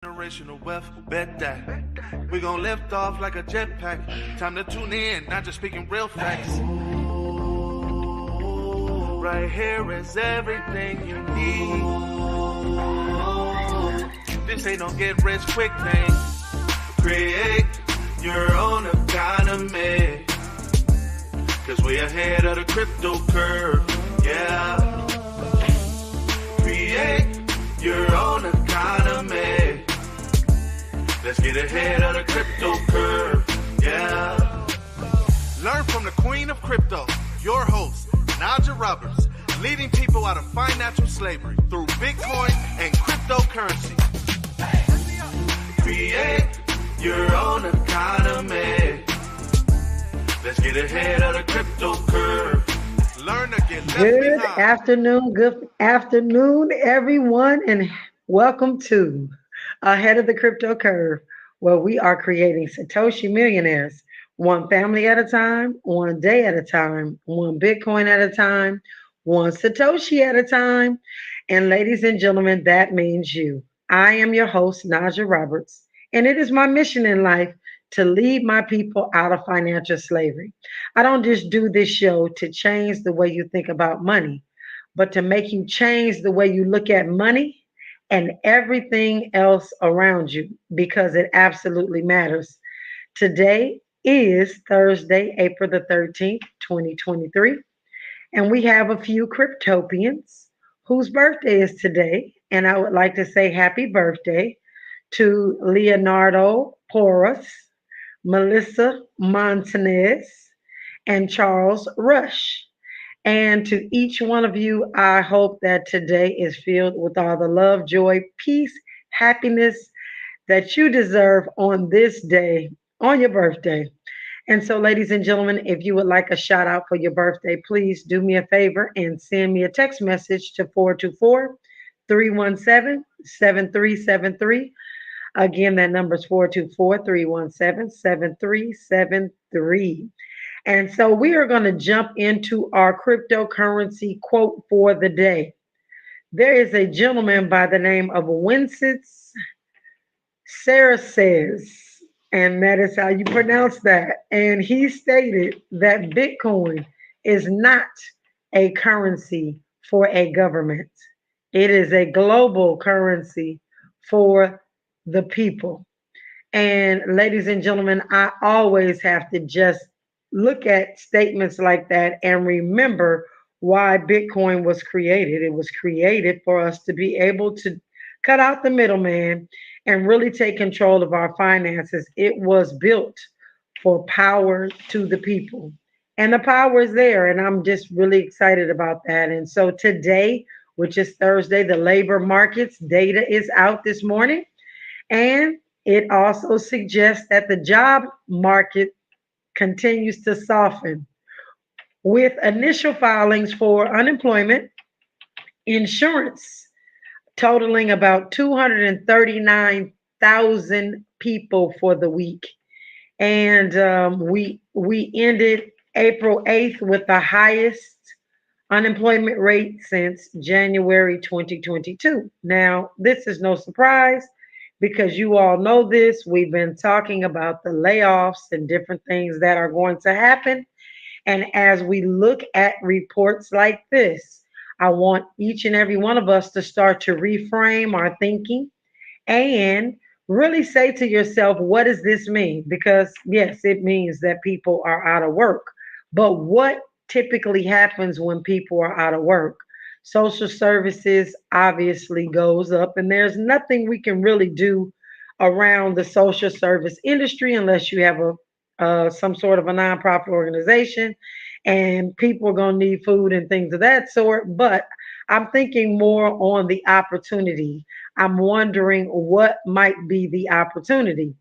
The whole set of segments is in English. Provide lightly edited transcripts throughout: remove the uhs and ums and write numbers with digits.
Generational wealth, bet that. We gon' lift off like a jetpack. Time to tune in, not just speaking real facts. Right here is everything you need. This ain't no get rich quick thing. Create your own economy. Cause we ahead of the crypto curve, yeah. Create your own economy. Let's get ahead of the crypto curve, yeah. Learn from the queen of crypto, your host, Najah Roberts, leading people out of financial slavery through Bitcoin and cryptocurrency. Create your own economy. Let's get ahead of the crypto curve. Learn to get left behind. Good afternoon, everyone, and welcome to Ahead of the Crypto Curve, where we are creating Satoshi millionaires, one family at a time, one day at a time, one Bitcoin at a time, one Satoshi at a time. And ladies and gentlemen, that means you. I am your host, Najah Roberts, and it is my mission in life to lead my people out of financial slavery. I don't just do this show to change the way you think about money, but to make you change the way you look at money and everything else around you because it absolutely matters. Today is Thursday, April the 13th, 2023, and we have a few cryptopians whose birthday is today. And I would like to say happy birthday to Leonardo Porras, Melissa Montanez, and Charles Rush. And to each one of you, I hope that today is filled with all the love, joy, peace, happiness that you deserve on this day, on your birthday. And so, ladies and gentlemen, if you would like a shout out for your birthday, please do me a favor and send me a text message to 424 317 7373. Again, that number is 424 317 7373. And so we are going to jump into our cryptocurrency quote for the day. There is a gentleman by the name of Winston Sarah says, and that is how you pronounce that. And he stated that Bitcoin is not a currency for a government, it is a global currency for the people. And ladies and gentlemen, I always have to just look at statements like that and remember why Bitcoin was created. It was created for us to be able to cut out the middleman and really take control of our finances. It was built for power to the people. And the power is there. And I'm just really excited about that. And so today, which is Thursday, the labor markets data is out this morning. And it also suggests that the job market continues to soften with initial filings for unemployment insurance totaling about 239,000 people for the week. And we ended April 8th with the highest unemployment rate since January 2022. Now, this is no surprise because you all know this. We've been talking about the layoffs and different things that are going to happen. And as we look at reports like this, I want each and every one of us to start to reframe our thinking and really say to yourself, what does this mean? Because, yes, it means that people are out of work. But what typically happens when people are out of work? Social services obviously goes up, and there's nothing we can really do around the social service industry unless you have a some sort of a nonprofit organization, and people are going to need food and things of that sort. But I'm thinking more on the opportunity. I'm wondering what might be the opportunity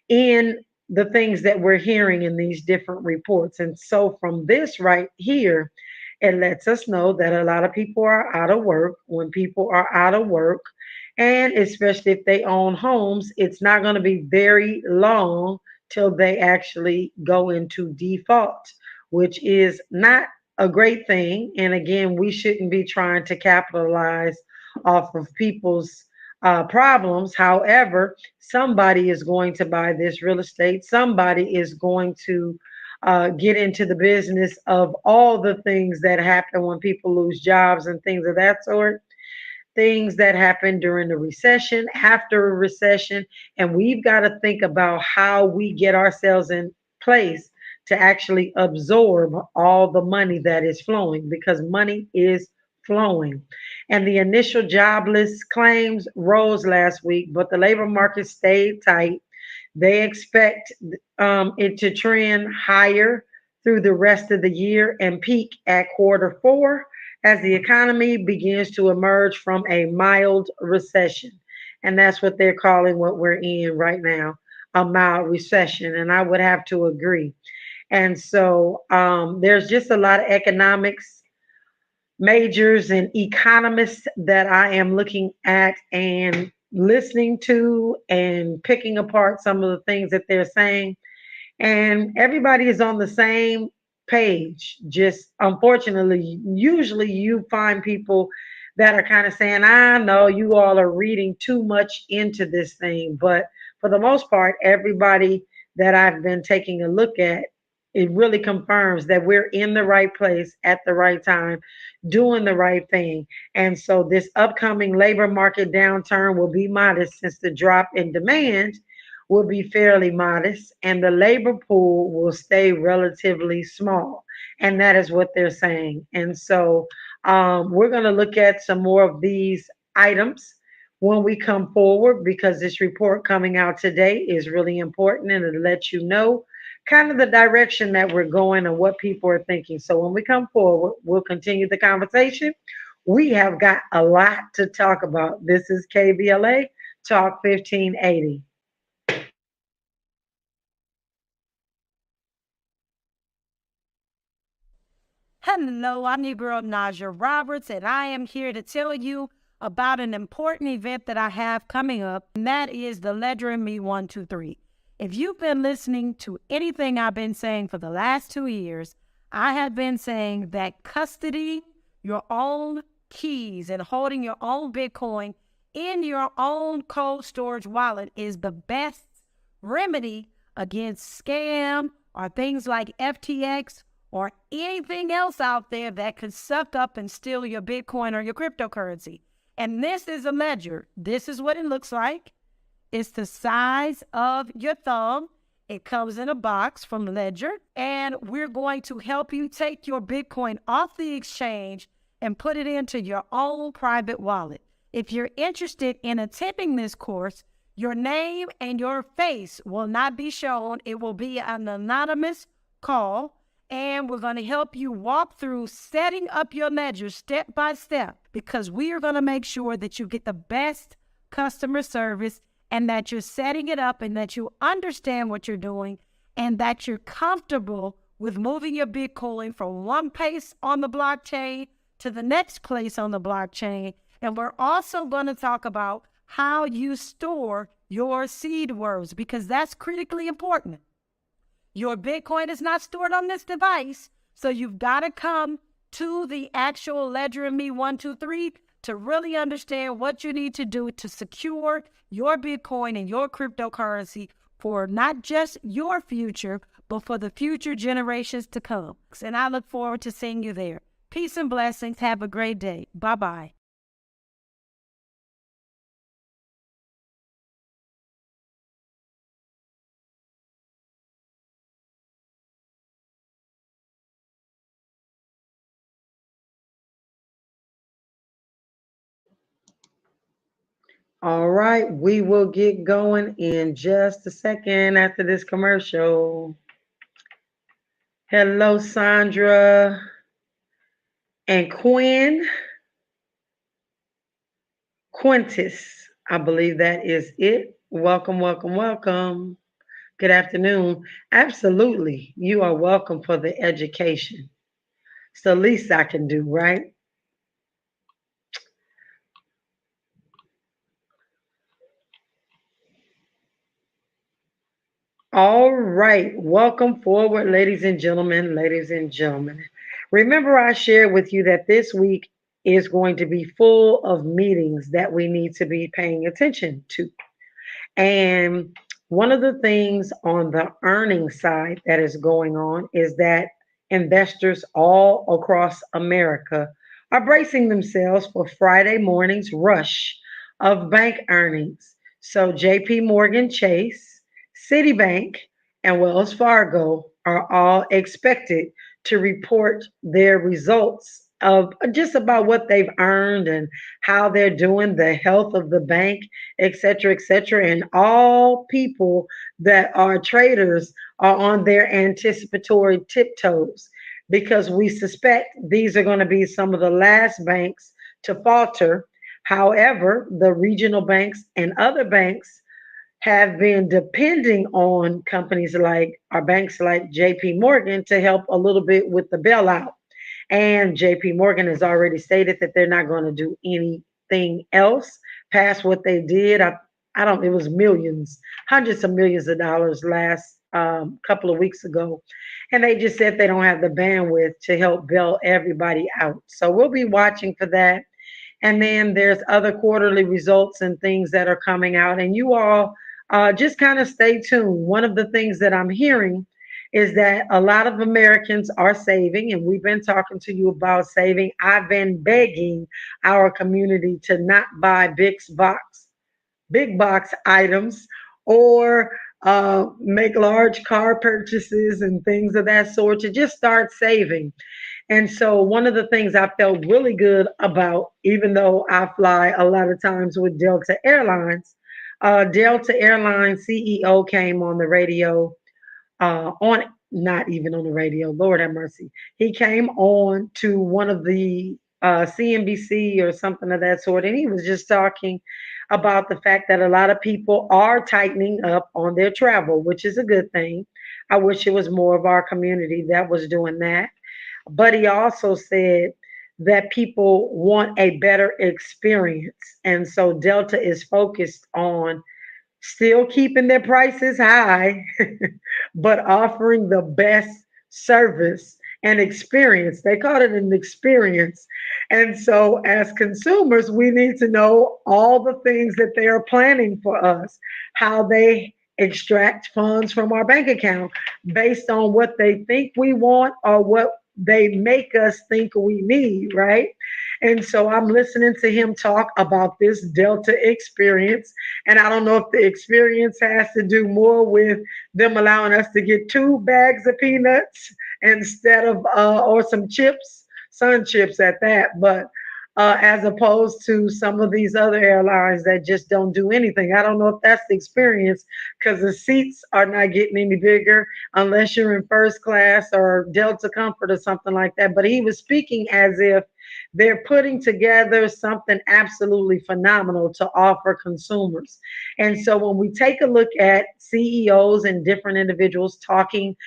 in the things that we're hearing in these different reports. And so from this right here, it lets us know that a lot of people are out of work. When people are out of work, and especially if they own homes, it's not going to be very long till they actually go into default, which is not a great thing. And again, we shouldn't be trying to capitalize off of people's problems. However, somebody is going to buy this real estate. Somebody is going to get into the business of all the things that happen when people lose jobs and things of that sort, things that happen during the recession, after a recession, and we've got to think about how we get ourselves in place to actually absorb all the money that is flowing, because money is flowing. And the initial jobless claims rose last week, but the labor market stayed tight. They expect it to trend higher through the rest of the year and peak at quarter 4 as the economy begins to emerge from a mild recession. And that's what they're calling what we're in right now, a mild recession. And I would have to agree. And so there's just a lot of economics majors and economists that I am looking at and listening to and picking apart some of the things that they're saying. And everybody is on the same page. Just unfortunately, usually you find people that are kind of saying, I know you all are reading too much into this thing. But for the most part, everybody that I've been taking a look at, it really confirms that we're in the right place at the right time, doing the right thing. And so this upcoming labor market downturn will be modest since the drop in demand will be fairly modest and the labor pool will stay relatively small. And that is what they're saying. And so we're going to look at some more of these items when we come forward, because this report coming out today is really important and it'll let you know kind of the direction that we're going and what people are thinking. So when we come forward, we'll continue the conversation. We have got a lot to talk about. This is KBLA Talk 1580. Hello, I'm your girl Najah Roberts, and I am here to tell you about an important event that I have coming up, and that is the Ledger and Me 123. If you've been listening to anything I've been saying for the last 2 years, I have been saying that custody your own keys and holding your own Bitcoin in your own cold storage wallet is the best remedy against scam or things like FTX or anything else out there that could suck up and steal your Bitcoin or your cryptocurrency. And this is a ledger. This is what it looks like. It's the size of your thumb. It comes in a box from Ledger, and we're going to help you take your Bitcoin off the exchange and put it into your own private wallet. If you're interested in attending this course, your name and your face will not be shown. It will be an anonymous call, and we're going to help you walk through setting up your ledger step by step, because we are going to make sure that you get the best customer service and that you're setting it up and that you understand what you're doing and that you're comfortable with moving your Bitcoin from one place on the blockchain to the next place on the blockchain. And we're also going to talk about how you store your seed words, because that's critically important. Your Bitcoin is not stored on this device, so you've got to come to the actual Ledger and Me 123 to really understand what you need to do to secure your Bitcoin and your cryptocurrency for not just your future, but for the future generations to come. And I look forward to seeing you there. Peace and blessings. Have a great day. Bye-bye. All right, we will get going in just a second after this commercial. Hello, Sandra and Quintus. I believe that is it. Welcome, welcome, welcome. Good afternoon. Absolutely. You are welcome for the education. It's the least I can do, right? All right. Welcome forward, ladies and gentlemen. Ladies and gentlemen. Remember, I shared with you that this week is going to be full of meetings that we need to be paying attention to. And one of the things on the earning side that is going on is that investors all across America are bracing themselves for Friday morning's rush of bank earnings. So JP Morgan Chase, Citibank, and Wells Fargo are all expected to report their results of just about what they've earned and how they're doing, the health of the bank, et cetera, et cetera. And all people that are traders are on their anticipatory tiptoes because we suspect these are going to be some of the last banks to falter. However, the regional banks and other banks have been depending on companies like our banks like JP Morgan to help a little bit with the bailout. And JP Morgan has already stated that they're not going to do anything else past what they did. I don't, it was millions, hundreds of millions of dollars last couple of weeks ago. And they just said they don't have the bandwidth to help bail everybody out. So we'll be watching for that. And then there's other quarterly results and things that are coming out. And you all just kind of stay tuned. One of the things that I'm hearing is that a lot of Americans are saving, and we've been talking to you about saving. I've been begging our community to not buy big box items or make large car purchases and things of that sort to just start saving. And so, one of the things I felt really good about, even though I fly a lot of times with Delta Airlines, Delta Airlines CEO came on the radio on not even on the radio. Lord have mercy. He came on to one of the CNBC or something of that sort, and he was just talking about the fact that a lot of people are tightening up on their travel, which is a good thing. I wish it was more of our community that was doing that. But he also said that people want a better experience. And so Delta is focused on still keeping their prices high, but offering the best service and experience. They call it an experience. And so, as consumers, we need to know all the things that they are planning for us, how they extract funds from our bank account based on what they think we want or what they make us think we need, right? And so I'm listening to him talk about this Delta experience. And I don't know if the experience has to do more with them allowing us to get 2 bags of peanuts instead of, or some chips, sun chips at that. But as opposed to some of these other airlines that just don't do anything. I don't know if that's the experience because the seats are not getting any bigger unless you're in first class or Delta Comfort or something like that. But he was speaking as if they're putting together something absolutely phenomenal to offer consumers. And so when we take a look at CEOs and different individuals talking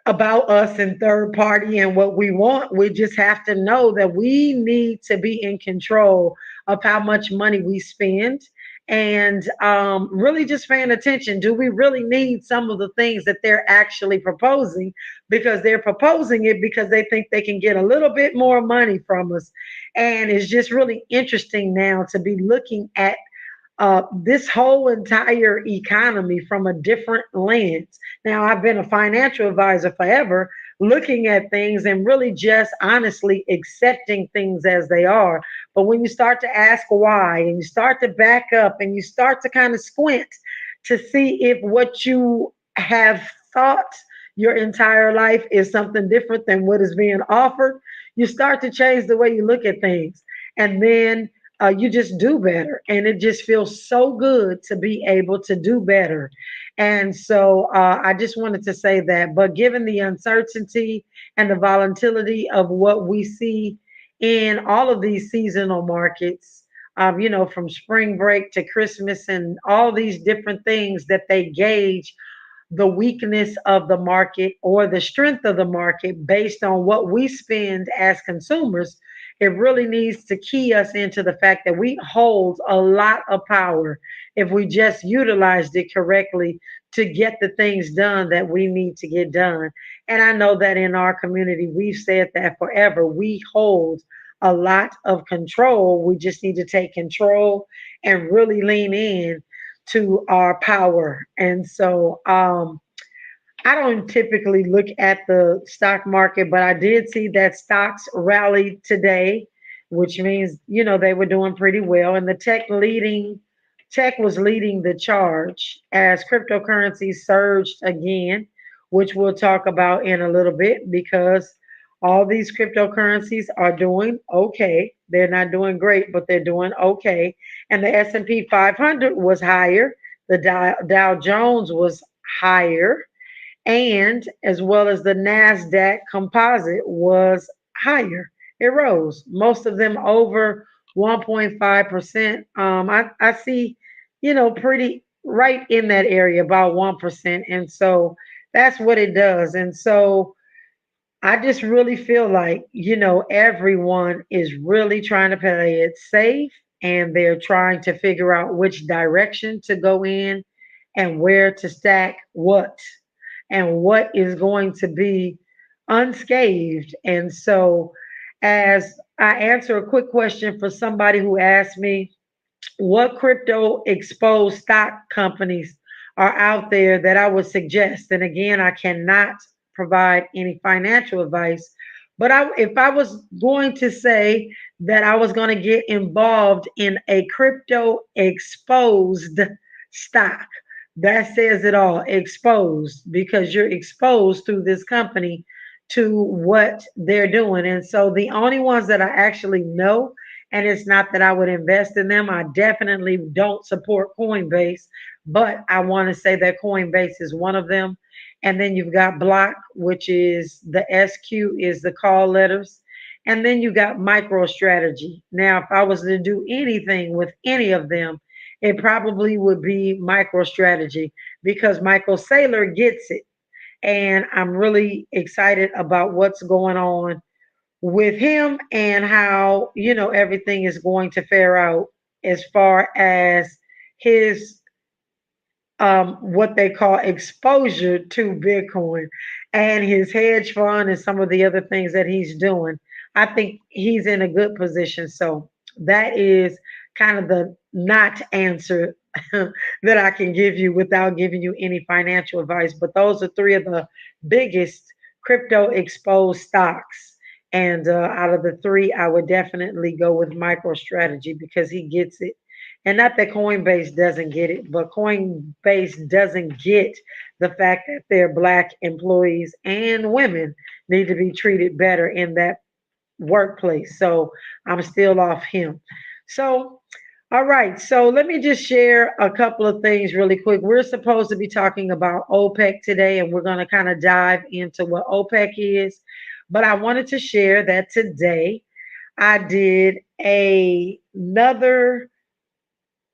about us and third party and what we want, we just have to know that we need to be in control of how much money we spend and really just paying attention. Do we really need some of the things that they're actually proposing? Because they're proposing it because they think they can get a little bit more money from us. And it's just really interesting now to be looking at this whole entire economy from a different lens. Now, I've been a financial advisor forever, looking at things and really just honestly accepting things as they are. But when you start to ask why and you start to back up and you start to kind of squint to see if what you have thought your entire life is something different than what is being offered, you start to change the way you look at things. And then you just do better. And it just feels so good to be able to do better. And so I just wanted to say that. But given the uncertainty and the volatility of what we see in all of these seasonal markets, from spring break to Christmas and all these different things that they gauge the weakness of the market or the strength of the market based on what we spend as consumers, it really needs to key us into the fact that we hold a lot of power if we just utilized it correctly to get the things done that we need to get done. And I know that in our community, we've said that forever. We hold a lot of control. We just need to take control and really lean in to our power. And so, I don't typically look at the stock market, but I did see that stocks rallied today, which means, they were doing pretty well. And the tech was leading the charge as cryptocurrencies surged again, which we'll talk about in a little bit because all these cryptocurrencies are doing okay. They're not doing great, but they're doing okay. And the S&P 500 was higher. The Dow Jones was higher, and as well as the NASDAQ composite was higher. It rose, most of them over 1.5%. I see, pretty right in that area, about 1%. And so that's what it does. And so I just really feel like, everyone is really trying to play it safe and they're trying to figure out which direction to go in and where to stack what and what is going to be unscathed. And so, as I answer a quick question for somebody who asked me, what crypto exposed stock companies are out there that I would suggest? And again, I cannot provide any financial advice, but if I was going to say that I was going to get involved in a crypto exposed stock, that says it all, exposed, because you're exposed through this company to what they're doing. And so the only ones that I actually know, and it's not that I would invest in them, I definitely don't support Coinbase, but I want to say that Coinbase is one of them. And then you've got Block, which is the SQ is the call letters. And then you got MicroStrategy. Now, if I was to do anything with any of them, it probably would be MicroStrategy because Michael Saylor gets it. And I'm really excited about what's going on with him and how, everything is going to fare out as far as his what they call exposure to Bitcoin and his hedge fund and some of the other things that he's doing. I think he's in a good position. So that is kind of the not answer that I can give you without giving you any financial advice. But those are three of the biggest crypto exposed stocks. And out of the three, I would definitely go with MicroStrategy because he gets it. And not that Coinbase doesn't get it, but Coinbase doesn't get the fact that their Black employees and women need to be treated better in that workplace. So I'm still off him. So, all right. So let me just share a couple of things really quick. We're supposed to be talking about OPEC today, and we're going to kind of dive into what OPEC is. But I wanted to share that today I did another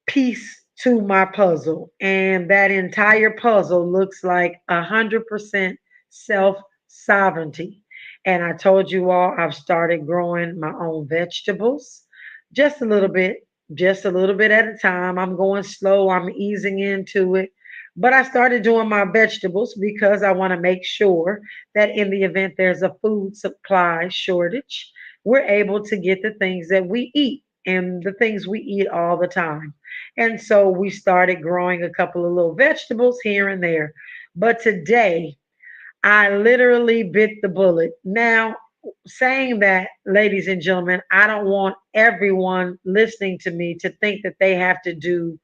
piece to my puzzle, and that entire puzzle looks like 100% self sovereignty. And I told you all I've started growing my own vegetables just a little bit, just a little bit at a time. I'm going slow, I'm easing into it. But I started doing my vegetables because I want to make sure that in the event there's a food supply shortage, we're able to get the things that we eat and the things we eat all the time. And so we started growing a couple of little vegetables here and there. But today, I literally bit the bullet. Now, saying that, ladies and gentlemen, I don't want everyone listening to me to think that they have to do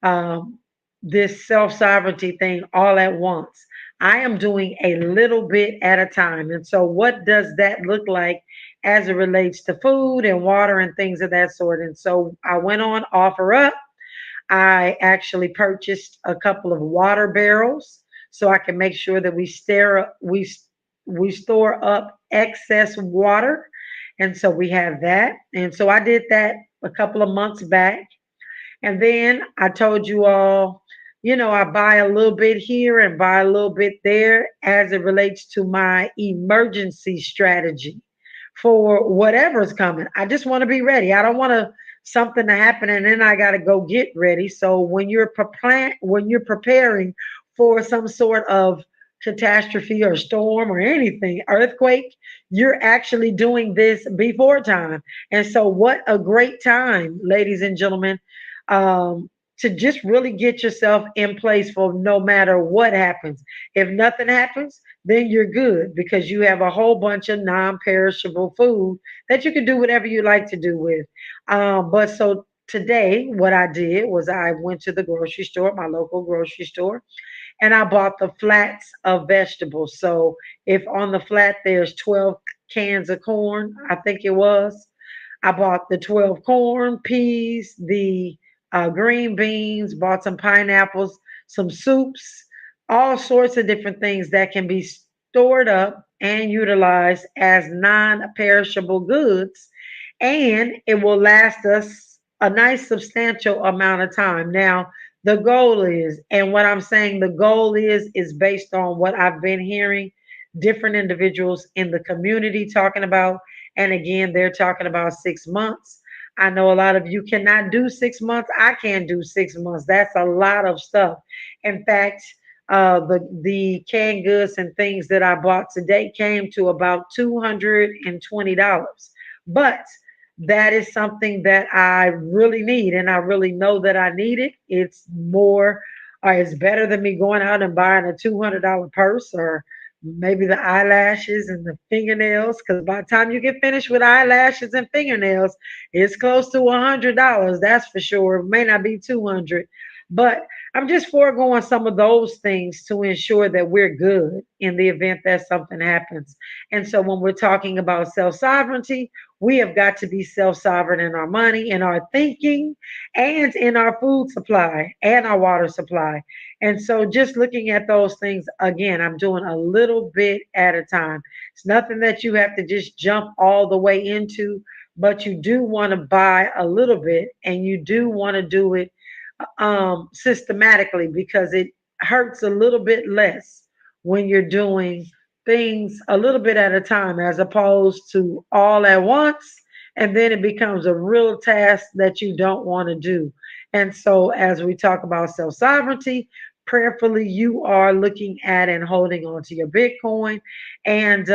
um, this self sovereignty thing all at once. I am doing a little bit at a time. And so, what does that look like as it relates to food and water and things of that sort? And so, I went on OfferUp. I actually purchased a couple of water barrels so I can make sure that we store up excess water. And so we have that. And so I did that a couple of months back. And then I told you all, I buy a little bit here and buy a little bit there as it relates to my emergency strategy for whatever's coming. I just want to be ready. I don't want something to happen and then I got to go get ready. So when you're preparing for some sort of catastrophe or storm or anything, earthquake, you're actually doing this before time. And so, what a great time, ladies and gentlemen, to just really get yourself in place for no matter what happens. If nothing happens, then you're good because you have a whole bunch of non perishable food that you can do whatever you like to do with. But so today, what I did was I went to the grocery store, my local grocery store, and I bought the flats of vegetables. So if on the flat there's 12 cans of corn, I think it was, I bought the 12 corn, peas, the green beans, bought some pineapples, some soups, all sorts of different things that can be stored up and utilized as non perishable goods. And it will last us a nice substantial amount of time. Now, the goal is, and what I'm saying the goal is based on what I've been hearing different individuals in the community talking about. And again, they're talking about 6 months. I know a lot of you cannot do 6 months. I can't do 6 months. That's a lot of stuff. In fact, the canned goods and things that I bought today came to about $220. But that is something that I really need, and I really know that I need it. It's more, it's better than me going out and buying a $200 purse or maybe the eyelashes and the fingernails. Because by the time you get finished with eyelashes and fingernails, it's close to $100. That's for sure. It may not be 200, but I'm just foregoing some of those things to ensure that we're good in the event that something happens. And so when we're talking about self sovereignty, we have got to be self sovereign in our money, in our thinking, and in our food supply and our water supply. And so just looking at those things again, I'm doing a little bit at a time. It's nothing that you have to just jump all the way into, but you do want to buy a little bit and you do want to do it systematically because it hurts a little bit less when you're doing things a little bit at a time as opposed to all at once. And then it becomes a real task that you don't want to do. And so, as we talk about self sovereignty, prayerfully, you are looking at and holding on to your Bitcoin. And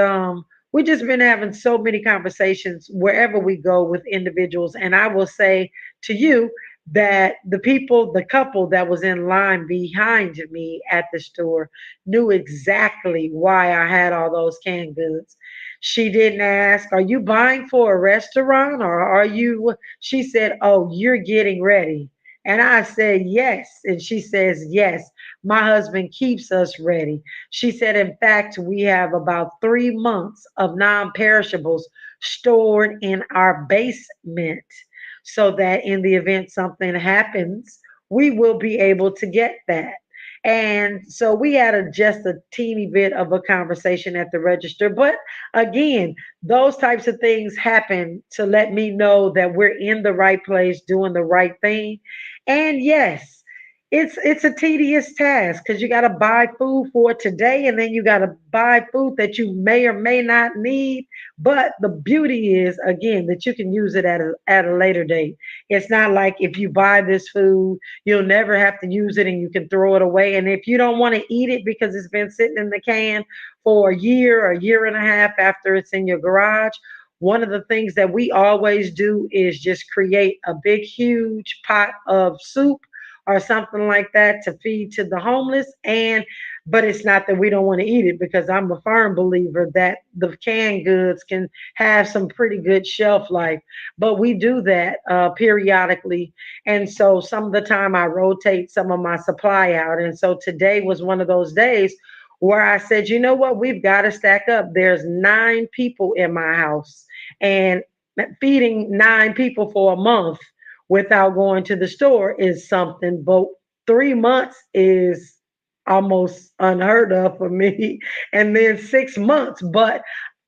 we've just been having so many conversations wherever we go with individuals. And I will say to you, that the couple that was in line behind me at the store knew exactly why I had all those canned goods. She didn't ask, "Are you buying for a restaurant or are you?" She said, "Oh, you're getting ready." And I said, "Yes." And she says, "Yes, my husband keeps us ready." She said, "In fact, we have about 3 months of non perishables stored in our basement so that in the event something happens, we will be able to get that." And so we had just a teeny bit of a conversation at the register. But again, those types of things happen to let me know that we're in the right place, doing the right thing. And yes, it's a tedious task because you got to buy food for today and then you got to buy food that you may or may not need. But the beauty is again that you can use it at a later date. It's not like if you buy this food you'll never have to use it and you can throw it away. And if you don't want to eat it because it's been sitting in the can for a year and a half after it's in your garage, one of the things that we always do is just create a big huge pot of soup or something like that to feed to the homeless. And but it's not that we don't want to eat it because I'm a firm believer that the canned goods can have some pretty good shelf life. But we do that periodically. And so some of the time I rotate some of my supply out. And so today was one of those days where I said, you know what, we've got to stack up. There's 9 people in my house and feeding 9 people for a month without going to the store is something, but 3 months is almost unheard of for me. And then 6 months, but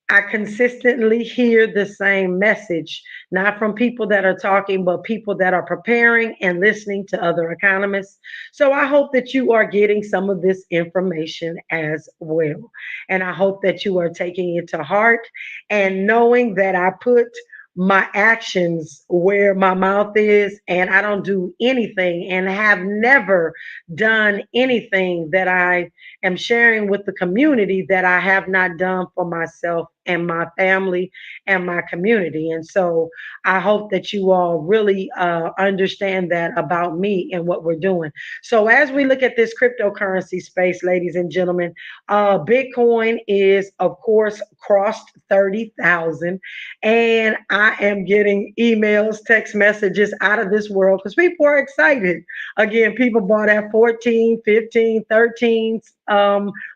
I consistently hear the same message, not from people that are talking, but people that are preparing and listening to other economists. So I hope that you are getting some of this information as well. And I hope that you are taking it to heart and knowing that I put my actions where my mouth is, and I don't do anything and have never done anything that I am sharing with the community that I have not done for myself and my family and my community. And so I hope that you all really understand that about me and what we're doing. So as we look at this cryptocurrency space, ladies and gentlemen, Bitcoin is, of course, crossed 30,000. And I am getting emails, text messages out of this world because people are excited. Again, people bought at 14, 15, 13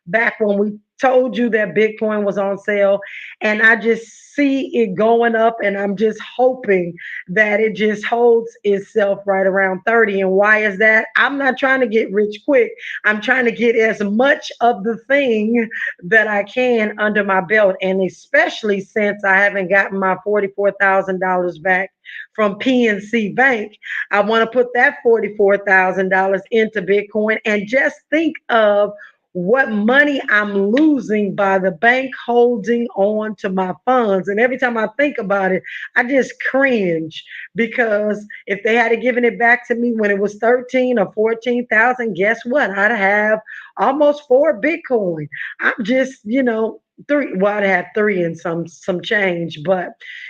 back when we told you that Bitcoin was on sale. And I just see it going up, and I'm just hoping that it just holds itself right around 30. And why is that? I'm not trying to get rich quick. I'm trying to get as much of the thing that I can under my belt. And especially since I haven't gotten my $44,000 back from PNC Bank, I want to put that $44,000 into Bitcoin and just think of what money I'm losing by the bank holding on to my funds. And every time I think about it, I just cringe, because if they had given it back to me when it was 13 or 14,000, guess what? I'd have almost 4 Bitcoin. I'm just, three. Well, I'd have three and some change, but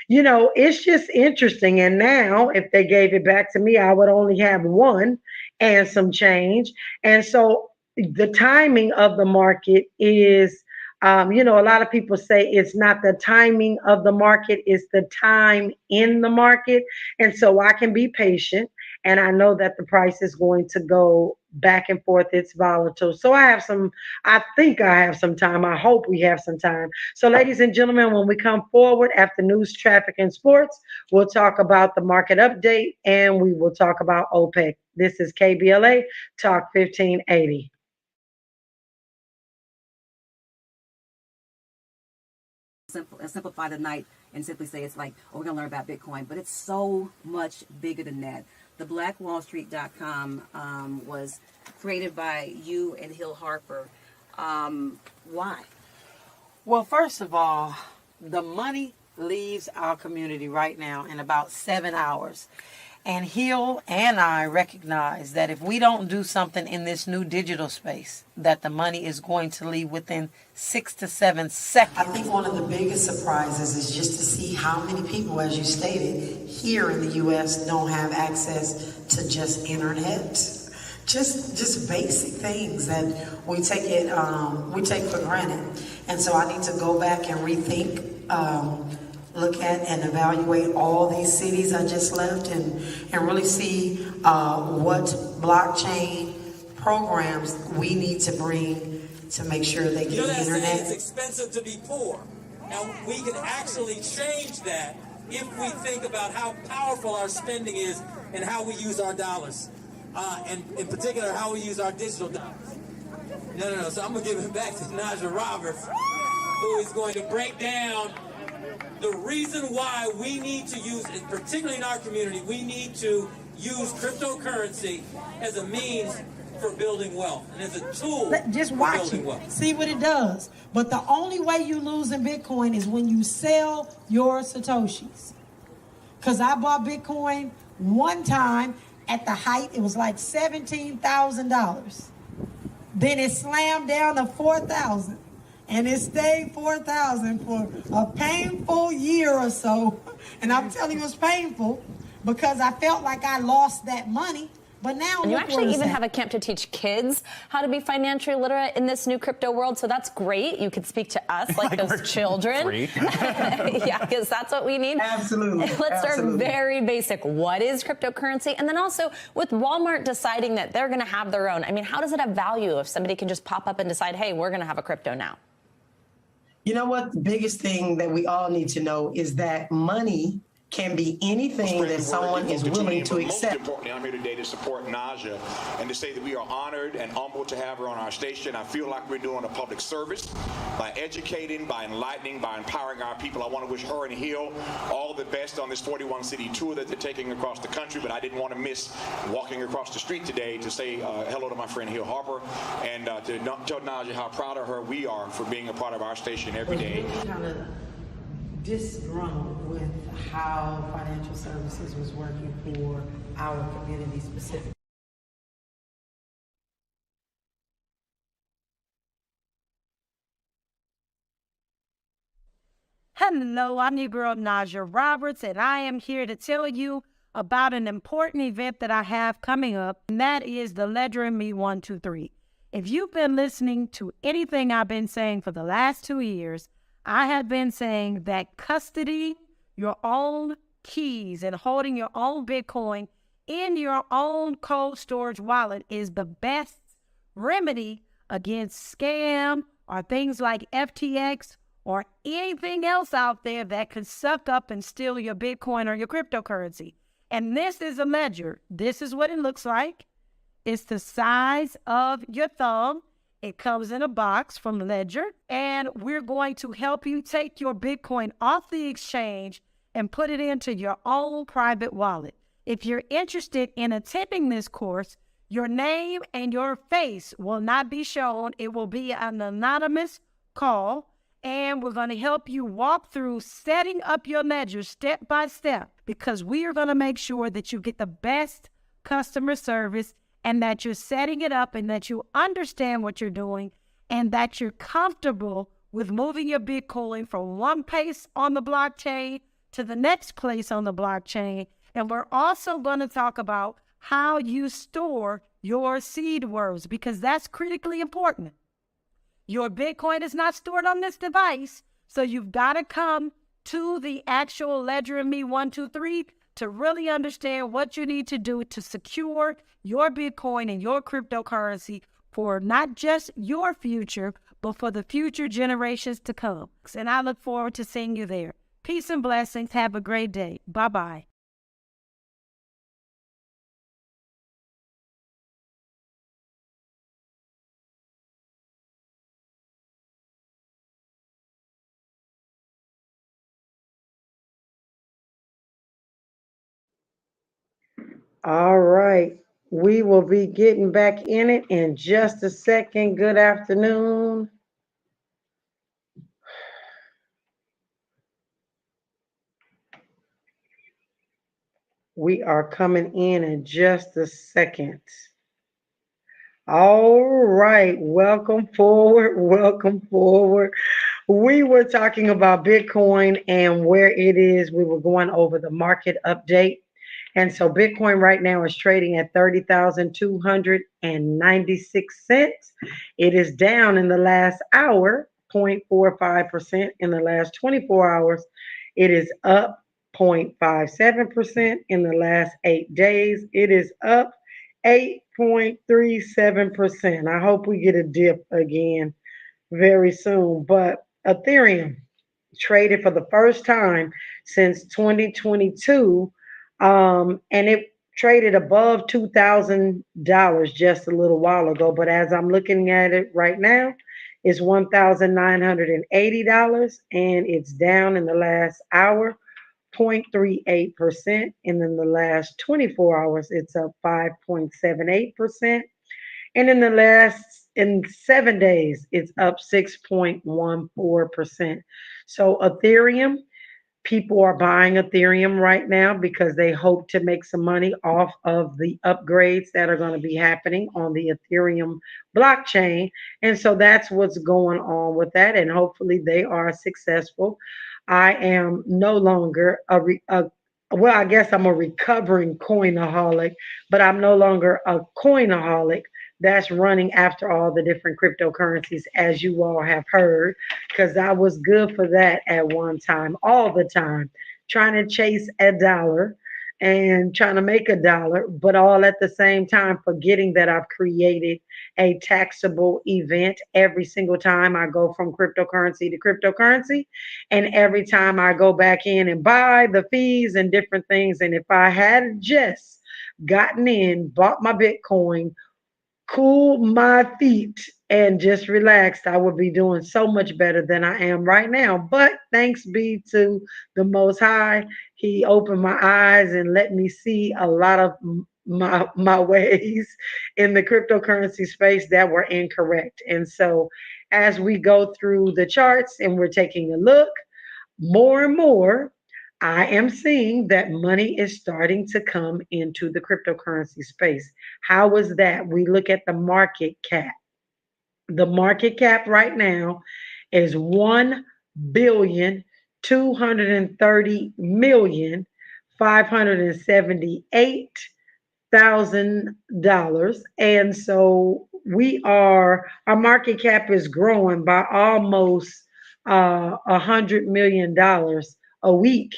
it's just interesting. And now, if they gave it back to me, I would only have one and some change. And so the timing of the market is, a lot of people say it's not the timing of the market, it's the time in the market. And so I can be patient, and I know that the price is going to go back and forth. It's volatile. So I think I have some time. I hope we have some time. So, ladies and gentlemen, when we come forward after news, traffic, and sports, we'll talk about the market update, and we will talk about OPEC. This is KBLA Talk 1580. Simplify the night and simply say it's like, oh, we're going to learn about Bitcoin. But it's so much bigger than that. The blackwallstreet.com was created by you and Hill Harper. Why? Well, first of all, the money leaves our community right now in about 7 hours. And Hill and I recognize that if we don't do something in this new digital space, that the money is going to leave within 6 to 7 seconds. I think one of the biggest surprises is just to see how many people, as you stated, here in the U.S. don't have access to just internet. Just basic things that we take for granted. And so I need to go back and rethink, look at and evaluate all these cities I just left, and really see what blockchain programs we need to bring to make sure they get the internet. It's expensive to be poor. Now, we can actually change that if we think about how powerful our spending is and how we use our dollars. And in particular, how we use our digital dollars. No. So I'm going to give it back to Najah Roberts, who is going to break down the reason why we need to use, particularly in our community, we need to use cryptocurrency as a means for building wealth and as a tool just for watch building it. wealth. See what it does. But the only way you lose in Bitcoin is when you sell your Satoshis. Because I bought Bitcoin one time at the height, it was like $17,000. Then it slammed down to $4,000. And it stayed $4,000 for a painful year or so. And I'm telling you, it was painful because I felt like I lost that money. But now and you actually even have a camp to teach kids how to be financially literate in this new crypto world. So that's great. You could speak to us like those children. Yeah, because that's what we need. Absolutely. Let's start very basic. What is cryptocurrency? And then also with Walmart deciding that they're going to have their own. I mean, how does it have value if somebody can just pop up and decide, hey, we're going to have a crypto now? You know what? The biggest thing that we all need to know is that money can be anything that someone is willing to accept. Most importantly, I'm here today to support Najah and to say that we are honored and humbled to have her on our station. I feel like we're doing a public service by educating, by enlightening, by empowering our people. I want to wish her and Hill all the best on this 41-city tour that they're taking across the country, but I didn't want to miss walking across the street today to say hello to my friend Hill Harper and to tell Najah how proud of her we are for being a part of our station every day. Kind of disgruntled with how financial services was working for our community specifically. Hello, I'm your girl Najah Roberts, and I am here to tell you about an important event that I have coming up, and that is the Ledger and Me 123. If you've been listening to anything I've been saying for the last 2 years, I have been saying that custody your own keys and holding your own Bitcoin in your own cold storage wallet is the best remedy against scam or things like FTX or anything else out there that could suck up and steal your Bitcoin or your cryptocurrency. And this is a ledger. This is what it looks like. It's the size of your thumb. It comes in a box from Ledger, and we're going to help you take your Bitcoin off the exchange and put it into your own private wallet. If you're interested in attending this course, your name and your face will not be shown. It will be an anonymous call, and we're going to help you walk through setting up your ledger step by step, because we are going to make sure that you get the best customer service and that you're setting it up and that you understand what you're doing and that you're comfortable with moving your Bitcoin from one place on the blockchain to the next place on the blockchain. And we're also going to talk about how you store your seed words, because that's critically important. Your Bitcoin is not stored on this device, so you've got to come to the actual Ledger and Me 123 to really understand what you need to do to secure your Bitcoin and your cryptocurrency for not just your future, but for the future generations to come. And I look forward to seeing you there. Peace and blessings. Have a great day. Bye-bye. All right. We will be getting back in it in just a second. Good afternoon. We are coming in just a second. All right. Welcome forward. Welcome forward. We were talking about Bitcoin and where it is. We were going over the market update. And so Bitcoin right now is trading at 30,296 cents. It is down in the last hour, 0.45%. In the last 24 hours, it is up 0.57%. In the last 8 days, it is up 8.37%. I hope we get a dip again very soon. But Ethereum traded for the first time since 2022, and it traded above $2,000 just a little while ago. But as I'm looking at it right now, it's $1,980, and it's down in the last hour 0.38%, and in the last 24 hours, it's up 5.78%. And in 7 days, it's up 6.14%. So Ethereum, people are buying Ethereum right now because they hope to make some money off of the upgrades that are going to be happening on the Ethereum blockchain. And so that's what's going on with that. And hopefully they are successful. I am no longer well, I guess I'm a recovering coinaholic, but I'm no longer a coinaholic that's running after all the different cryptocurrencies, as you all have heard, because I was good for that at one time, all the time, trying to chase a dollar and trying to make a dollar, but all at the same time forgetting that I've created a taxable event every single time I go from cryptocurrency to cryptocurrency. And every time I go back in and buy the fees and different things. And if I had just gotten in, bought my Bitcoin, cool my feet and just relaxed, I would be doing so much better than I am right now. But thanks be to the Most High, He opened my eyes and let me see a lot of my ways in the cryptocurrency space that were incorrect. And so as we go through the charts and we're taking a look, more and more, I am seeing that money is starting to come into the cryptocurrency space. How is that? We look at the market cap. The market cap right now is 1,230,578,000. And so our market cap is growing by almost $100 million a week.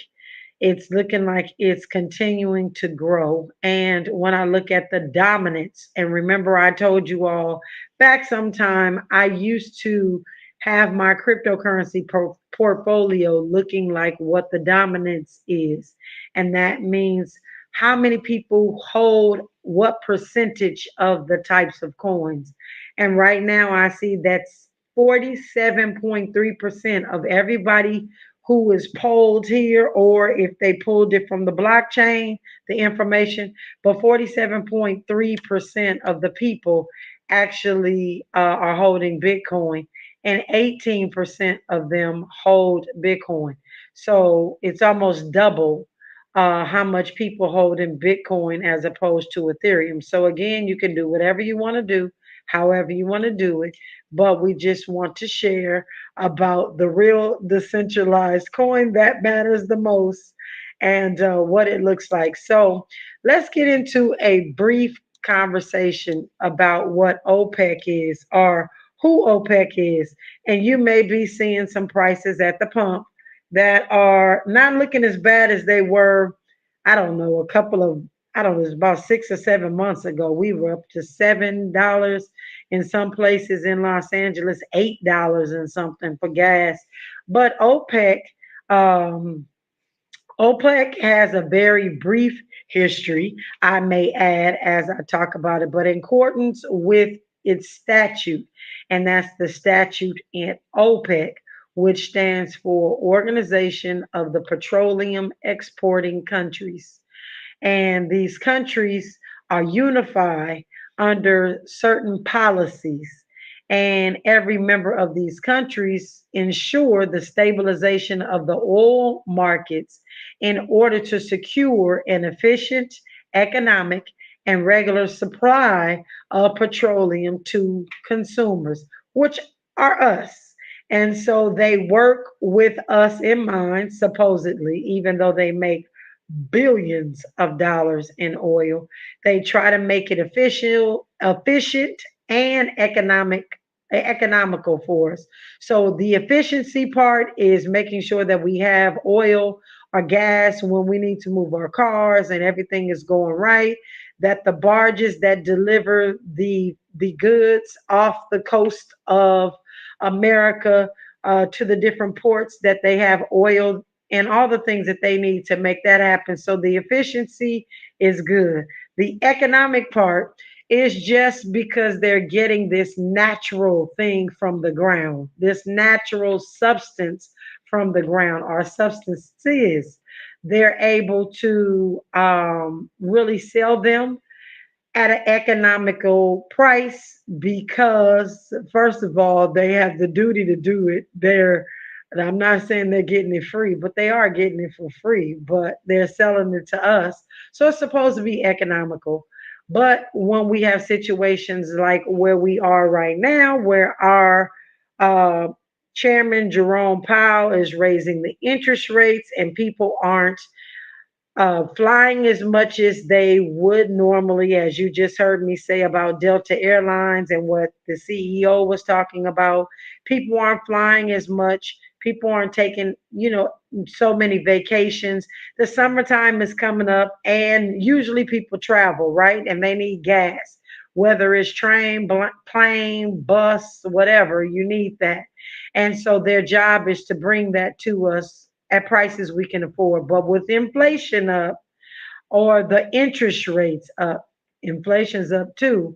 It's looking like it's continuing to grow. And when I look at the dominance, and remember, I told you all back sometime, I used to have my cryptocurrency portfolio looking like what the dominance is. And that means how many people hold what percentage of the types of coins. And right now, I see that's 47.3% of everybody who is polled here, or if they pulled it from the blockchain, the information, but 47.3% of the people actually are holding Bitcoin, and 18% of them hold Bitcoin. So it's almost double how much people hold in Bitcoin as opposed to Ethereum. So again, you can do whatever you want to do, however you want to do it, but we just want to share about the real decentralized coin that matters the most and what it looks like. So let's get into a brief conversation about what OPEC is or who OPEC is. And you may be seeing some prices at the pump that are not looking as bad as they were, I don't know, I don't know, it's about 6 or 7 months ago. We were up to $7 in some places in Los Angeles, $8 and something for gas. But um, OPEC has a very brief history, I may add, as I talk about it, but in accordance with its statute, and that's the statute in OPEC, which stands for Organization of the Petroleum Exporting Countries. And these countries are unified under certain policies. And every member of these countries ensure the stabilization of the oil markets in order to secure an efficient, economic, and regular supply of petroleum to consumers, which are us. And so they work with us in mind, supposedly, even though they make billions of dollars in oil. They try to make it efficient and economical for us. So the efficiency part is making sure that we have oil or gas when we need to move our cars and everything is going right. That the barges that deliver the goods off the coast of America to the different ports, that they have oil and all the things that they need to make that happen. So the efficiency is good. The economic part is just because they're getting this natural thing from the ground, this natural substance from the ground, or substances. They're able to really sell them at an economical price because, first of all, they have the duty to do it. And I'm not saying they're getting it free, but they are getting it for free, but they're selling it to us. So it's supposed to be economical. But when we have situations like where we are right now, where our uh, chairman, Jerome Powell, is raising the interest rates and people aren't flying as much as they would normally, as you just heard me say about Delta Airlines and what the CEO was talking about. People aren't flying as much. People aren't taking, so many vacations. The summertime is coming up, and usually people travel, right? And they need gas, whether it's train, plane, bus, whatever, you need that. And so their job is to bring that to us at prices we can afford. But with inflation up or the interest rates up, inflation's up too.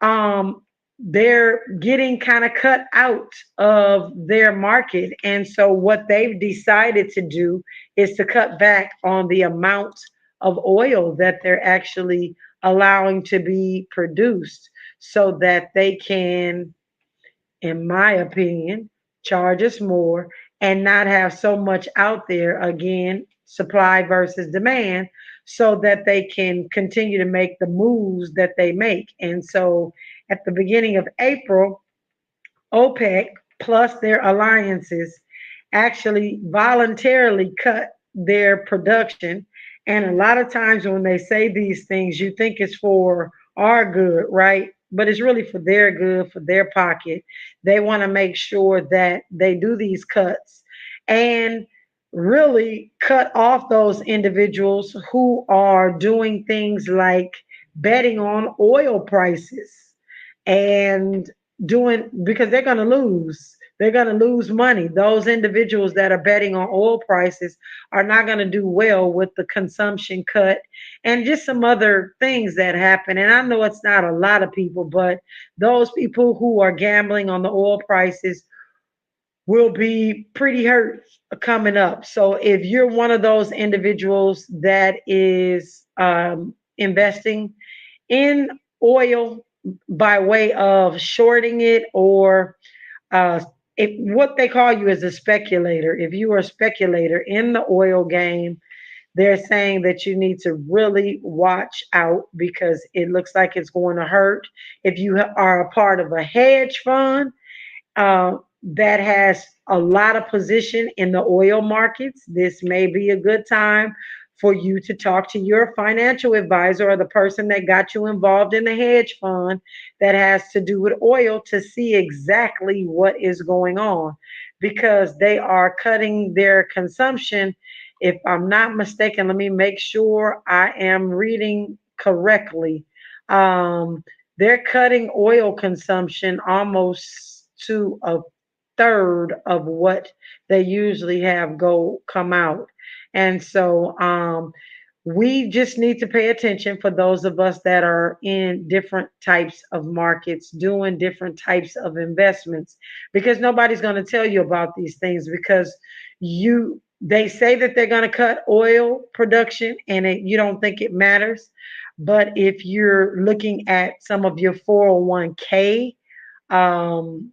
Um, they're getting kind of cut out of their market. And so what they've decided to do is to cut back on the amount of oil that they're actually allowing to be produced so that they can, in my opinion, charge us more and not have so much out there again supply versus demand, so that they can continue to make the moves that they make. And so at the beginning of April, OPEC plus their alliances actually voluntarily cut their production. And a lot of times when they say these things, you think it's for our good, right? But it's really for their good, for their pocket. They want to make sure that they do these cuts and really cut off those individuals who are doing things like betting on oil prices and doing, because they're going to lose. They're going to lose money. Those individuals that are betting on oil prices are not going to do well with the consumption cut and just some other things that happen. And I know it's not a lot of people, but those people who are gambling on the oil prices will be pretty hurt coming up. So if you're one of those individuals that is investing in oil by way of shorting it, or uh, if what they call you as a speculator, if you are a speculator in the oil game, they're saying that you need to really watch out because it looks like it's going to hurt. If you are a part of a hedge fund, that has a lot of position in the oil markets, this may be a good time for you to talk to your financial advisor or the person that got you involved in the hedge fund that has to do with oil to see exactly what is going on, because they are cutting their consumption. If I'm not mistaken, let me make sure I am reading correctly. Um, they're cutting oil consumption almost to a third of what they usually have go come out. And so we just need to pay attention for those of us that are in different types of markets, doing different types of investments, because nobody's going to tell you about these things, because they say that they're going to cut oil production and you don't think it matters. But if you're looking at some of your 401k um,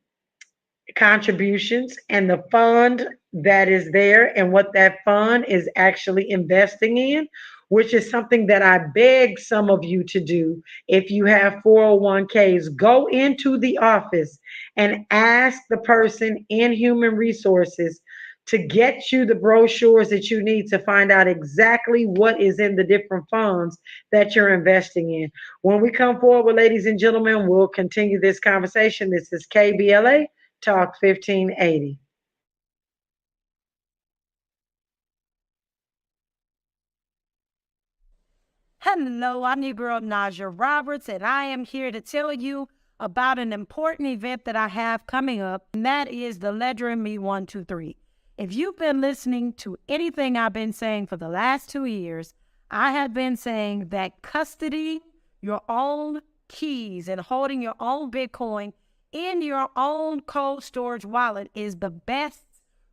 contributions and the fund that is there and what that fund is actually investing in, which is something that I beg some of you to do. If you have 401ks, go into the office and ask the person in human resources to get you the brochures that you need to find out exactly what is in the different funds that you're investing in. When we come forward, ladies and gentlemen, we'll continue this conversation. This is KBLA Talk 1580. Hello, I'm your girl Najah Roberts, and I am here to tell you about an important event that I have coming up, and that is the Ledger and Me 123. If you've been listening to anything I've been saying for the last 2 years, I have been saying that custody your own keys and holding your own Bitcoin in your own cold storage wallet is the best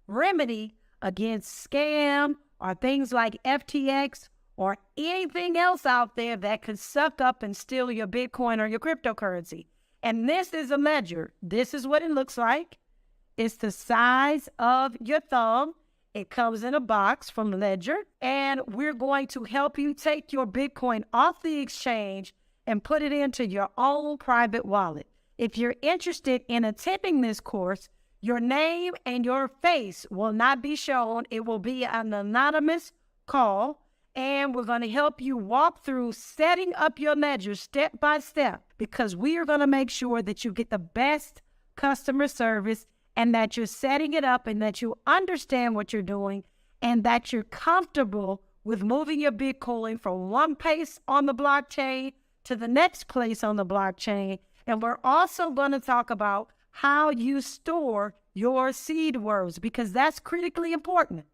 remedy against scam or things like FTX or anything else out there that could suck up and steal your Bitcoin or your cryptocurrency. And this is a ledger. This is what it looks like. It's the size of your thumb. It comes in a box from Ledger, and we're going to help you take your Bitcoin off the exchange and put it into your own private wallet. If you're interested in attending this course, your name and your face will not be shown. It will be an anonymous call, and we're going to help you walk through setting up your ledger step by step, because we are going to make sure that you get the best customer service and that you're setting it up and that you understand what you're doing and that you're comfortable with moving your Bitcoin from one place on the blockchain to the next place on the blockchain. And we're also going to talk about how you store your seed words, because that's critically important.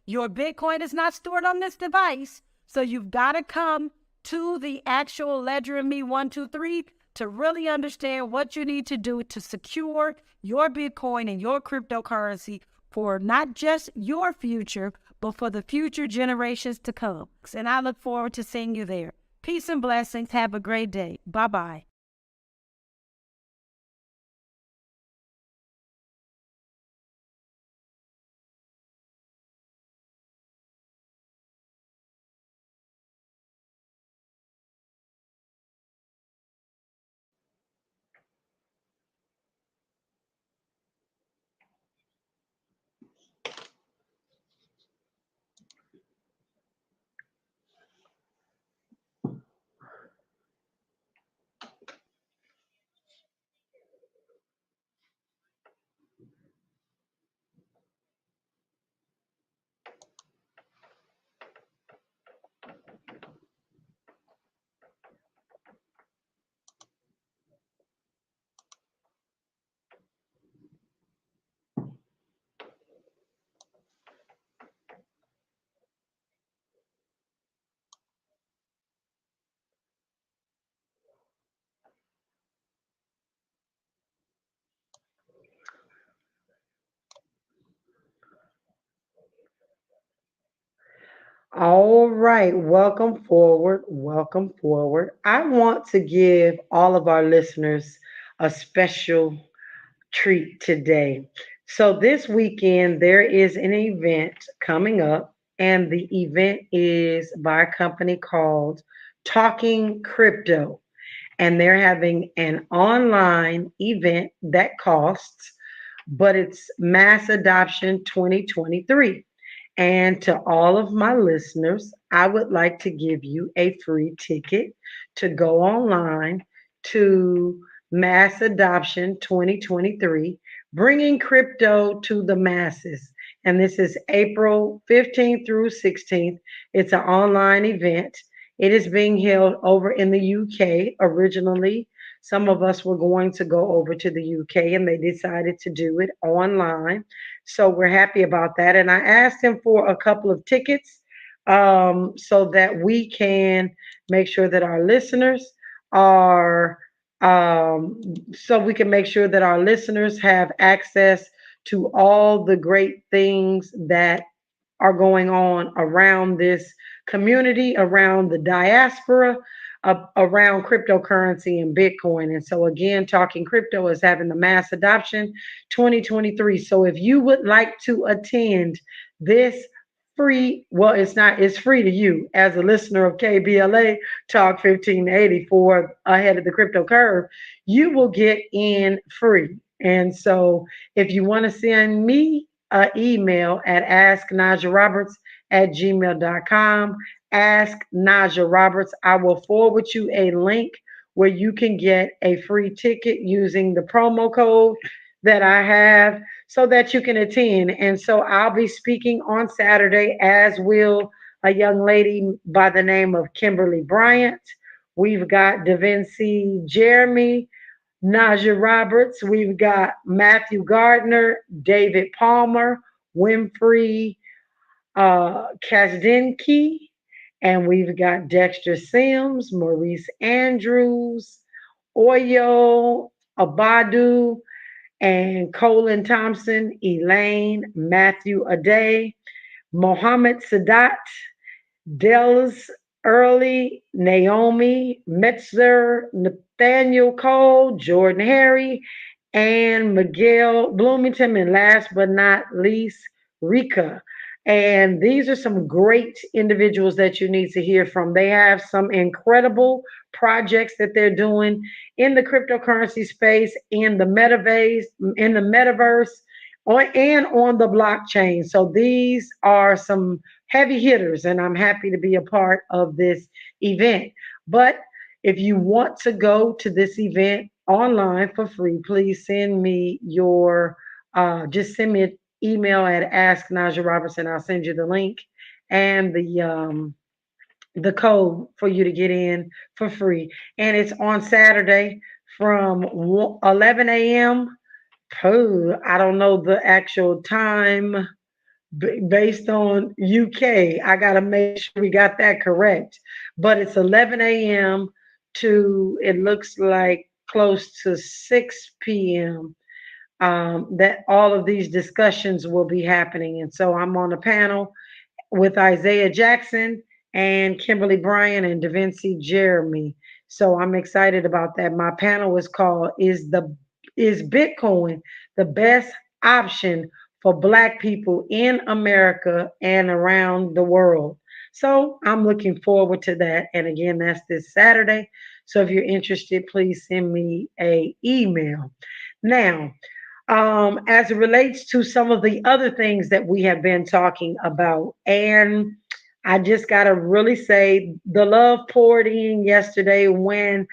Your Bitcoin is not stored on this device, so you've got to come to the actual Ledger and Me 123 to really understand what you need to do to secure your Bitcoin and your cryptocurrency for not just your future, but for the future generations to come. And I look forward to seeing you there. Peace and blessings. Have a great day. Bye-bye. All right, welcome forward. Welcome forward. I want to give all of our listeners a special treat today. So, this weekend, there is an event coming up, and the event is by a company called Talking Crypto. And they're having an online event that costs, but it's Mass Adoption 2023. And to all of my listeners, I would like to give you a free ticket to go online to Mass Adoption 2023, bringing crypto to the masses. And this is April 15th through 16th. It's an online event. It is being held over in the UK originally. Some of us were going to go over to the UK and they decided to do it online. So we're happy about that. And I asked him for a couple of tickets so that we can make sure that our listeners are, so we can make sure that our listeners have access to all the great things that are going on around this community, around the diaspora, around cryptocurrency and Bitcoin. And so, again, Talking Crypto is having the mass adoption 2023. So, if you would like to attend this free, well, it's not, it's free to you as a listener of KBLA Talk 1584 ahead of the crypto curve, you will get in free. And so, if you want to send me an email at asknajahroberts@gmail.com. Ask Najah Roberts. I will forward you a link where you can get a free ticket using the promo code that I have so that you can attend. And so I'll be speaking on Saturday, as will a young lady by the name of Kimberly Bryant. We've got DaVinci Jeremy, Najah Roberts. We've got Matthew Gardner, David Palmer, Winfrey Kasdinki, and we've got Dexter Sims, Maurice Andrews, Oyo Abadu, and Colin Thompson, Elaine, Matthew Ade, Mohammed Sadat, Dels Early, Naomi Metzler, Nathaniel Cole, Jordan Harry, and Miguel Bloomington, and last but not least, Rika. And these are some great individuals that you need to hear from. They have some incredible projects that they're doing in the cryptocurrency space, in the metaverse, and on the blockchain. So these are some heavy hitters, and I'm happy to be a part of this event. But if you want to go to this event online for free, please send me your, just send me an email at Ask Najah Roberts, and I'll send you the link and the code for you to get in for free. And it's on Saturday from 11 a.m. Oh, I don't know the actual time based on UK. I got to make sure we got that correct. But it's 11 a.m. to, it looks like close to 6 p.m. That all of these discussions will be happening. And so I'm on a panel with Isaiah Jackson and Kimberly Bryan and DaVinci Jeremy. So I'm excited about that. My panel is called Is Bitcoin the Best Option for Black People in America and around the world? So I'm looking forward to that. And again, that's this Saturday. So if you're interested, please send me a email. Now, as it relates to some of the other things that we have been talking about. And I just got to really say the love poured in yesterday when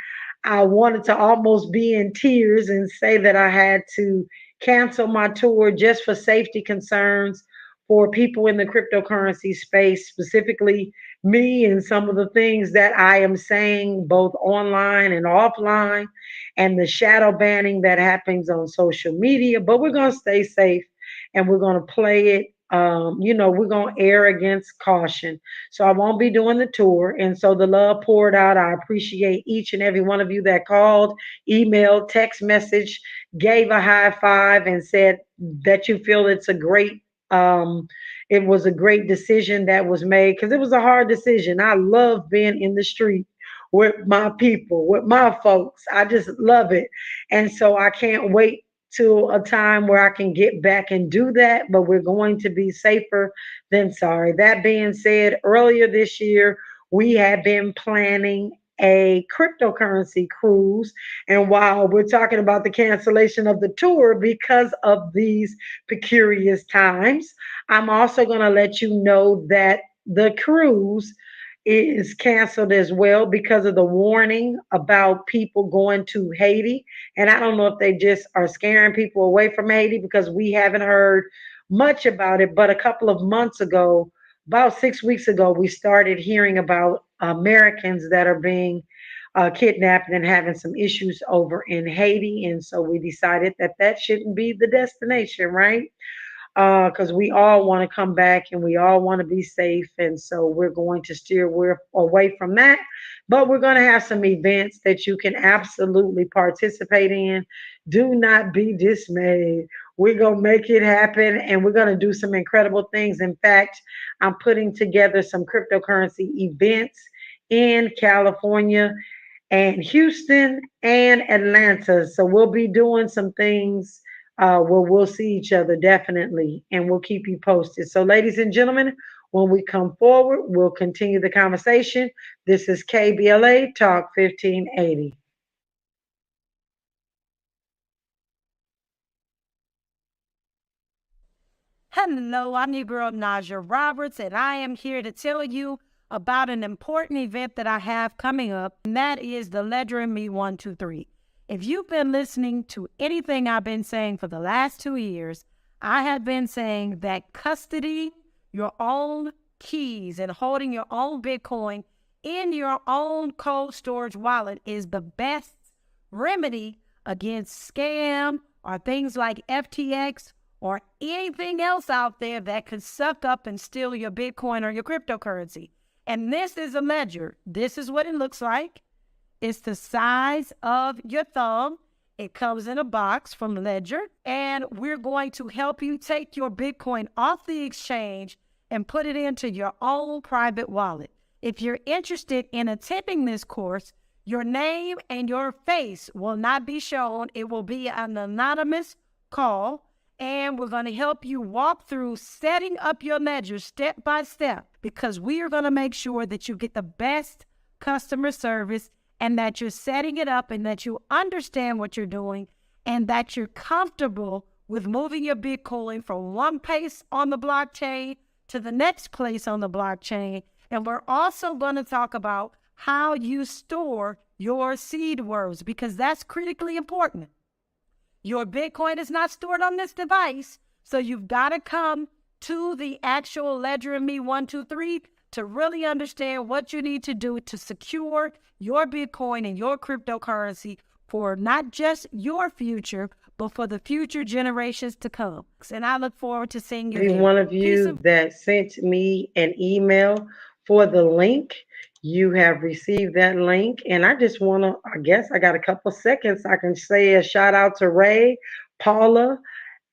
I wanted to almost be in tears and say that I had to cancel my tour just for safety concerns for people in the cryptocurrency space, specifically me and some of the things that I am saying both online and offline, and the shadow banning that happens on social media. But we're going to stay safe and we're going to play it. We're going to err against caution. So I won't be doing the tour. And so the love poured out. I appreciate each and every one of you that called, emailed, text message, gave a high five, and said that you feel it's a great It was a great decision that was made because it was a hard decision. I love being in the street with my people, with my folks. I just love it. And so I can't wait to a time where I can get back and do that, but we're going to be safer than sorry. That being said, earlier this year, we had been planning a cryptocurrency cruise. And while we're talking about the cancellation of the tour because of these precarious times, I'm also going to let you know that the cruise is canceled as well because of the warning about people going to Haiti. And I don't know if they just are scaring people away from Haiti because we haven't heard much about it. But a couple of months ago, about 6 weeks ago, we started hearing about Americans that are being kidnapped and having some issues over in Haiti. And so we decided that that shouldn't be the destination, right? Because we all want to come back and we all want to be safe. And so we're going to steer away from that. But we're going to have some events that you can absolutely participate in. Do not be dismayed. We're going to make it happen and we're going to do some incredible things. In fact, I'm putting together some cryptocurrency events in California and Houston and Atlanta. So we'll be doing some things where we'll see each other definitely, and we'll keep you posted. So, ladies and gentlemen, when we come forward, we'll continue the conversation. This is KBLA Talk 1580. Hello, I'm your girl Najah Roberts, and I am here to tell you about an important event that I have coming up, and that is the Ledger and Me 123. If you've been listening to anything I've been saying for the last 2 years, I have been saying that custody your own keys and holding your own Bitcoin in your own cold storage wallet is the best remedy against scam or things like FTX or anything else out there that could suck up and steal your Bitcoin or your cryptocurrency. And this is a ledger. This is what it looks like. It's the size of your thumb. It comes in a box from Ledger, and we're going to help you take your Bitcoin off the exchange and put it into your own private wallet. If you're interested in attending this course, your name and your face will not be shown. It will be an anonymous call, and we're going to help you walk through setting up your ledger step by step because we are going to make sure that you get the best customer service and that you're setting it up and that you understand what you're doing and that you're comfortable with moving your Bitcoin from one place on the blockchain to the next place on the blockchain. And we're also going to talk about how you store your seed words because that's critically important. Your Bitcoin is not stored on this device, so you've got to come to the actual Ledger and Me 123 to really understand what you need to do to secure your Bitcoin and your cryptocurrency for not just your future, but for the future generations to come. And I look forward to seeing you Every there. one of you that sent me an email for the link, you have received that link. And I just want to, I guess I got a couple seconds. I can say a shout out to Ray, Paula,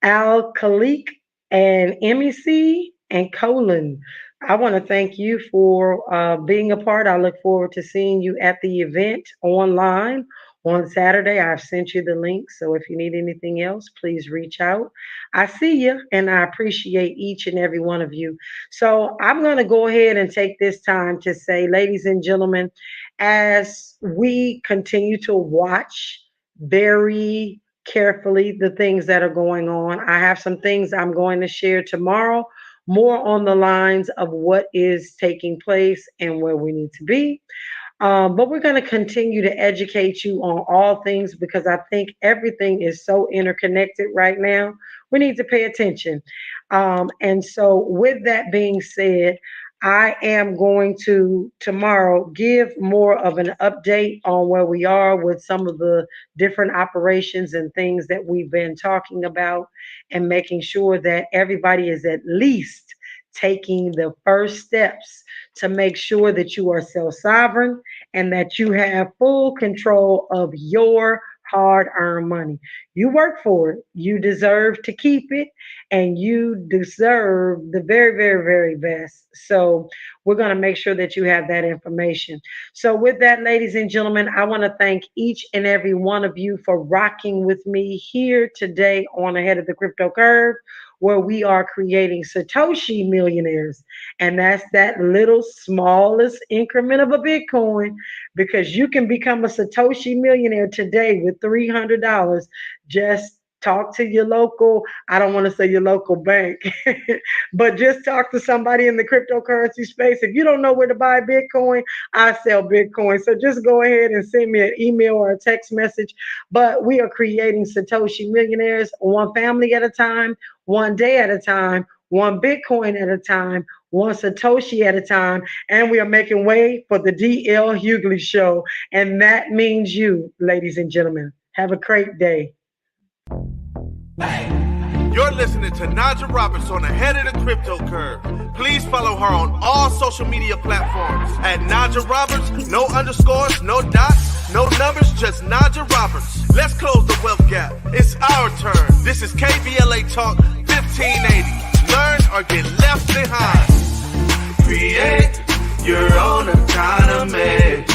Al Khalik, and MEC and Colin. I want to thank you for being a part. I look forward to seeing you at the event online on Saturday. I've sent you the link. So if you need anything else, please reach out. I see you and I appreciate each and every one of you. So I'm going to go ahead and take this time to say, ladies and gentlemen, as we continue to watch very carefully the things that are going on, I have some things I'm going to share tomorrow, more on the lines of what is taking place and where we need to be. But we're going to continue to educate you on all things because I think everything is so interconnected right now. We need to pay attention. And so, with that being said, I am going to tomorrow give more of an update on where we are with some of the different operations and things that we've been talking about and making sure that everybody is at least taking the first steps to make sure that you are self-sovereign and that you have full control of your hard-earned money. You work for it. You deserve to keep it, and you deserve the very, very, very best. So we're going to make sure that you have that information. So with that, ladies and gentlemen, I want to thank each and every one of you for rocking with me here today on Ahead of the Crypto Curve, where we are creating Satoshi millionaires. And that's that little smallest increment of a Bitcoin, because you can become a Satoshi millionaire today with $300. Just talk to your local, I don't want to say your local bank, but just talk to somebody in the cryptocurrency space. If you don't know where to buy Bitcoin, I sell Bitcoin. So just go ahead and send me an email or a text message. But we are creating Satoshi millionaires, one family at a time, one day at a time, one Bitcoin at a time, one Satoshi at a time. And we are making way for the DL Hughley Show. And that means you, ladies and gentlemen. Have a great day. You're listening to Najah Roberts on Ahead of the Crypto Curve. Please follow her on all social media platforms at Najah Roberts. No underscores, no dots, no numbers, just Najah Roberts. Let's close the wealth gap. It's our turn. This is KBLA Talk 1580. Learn or get left behind. Create your own economy.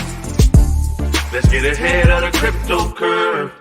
Let's get ahead of the crypto curve.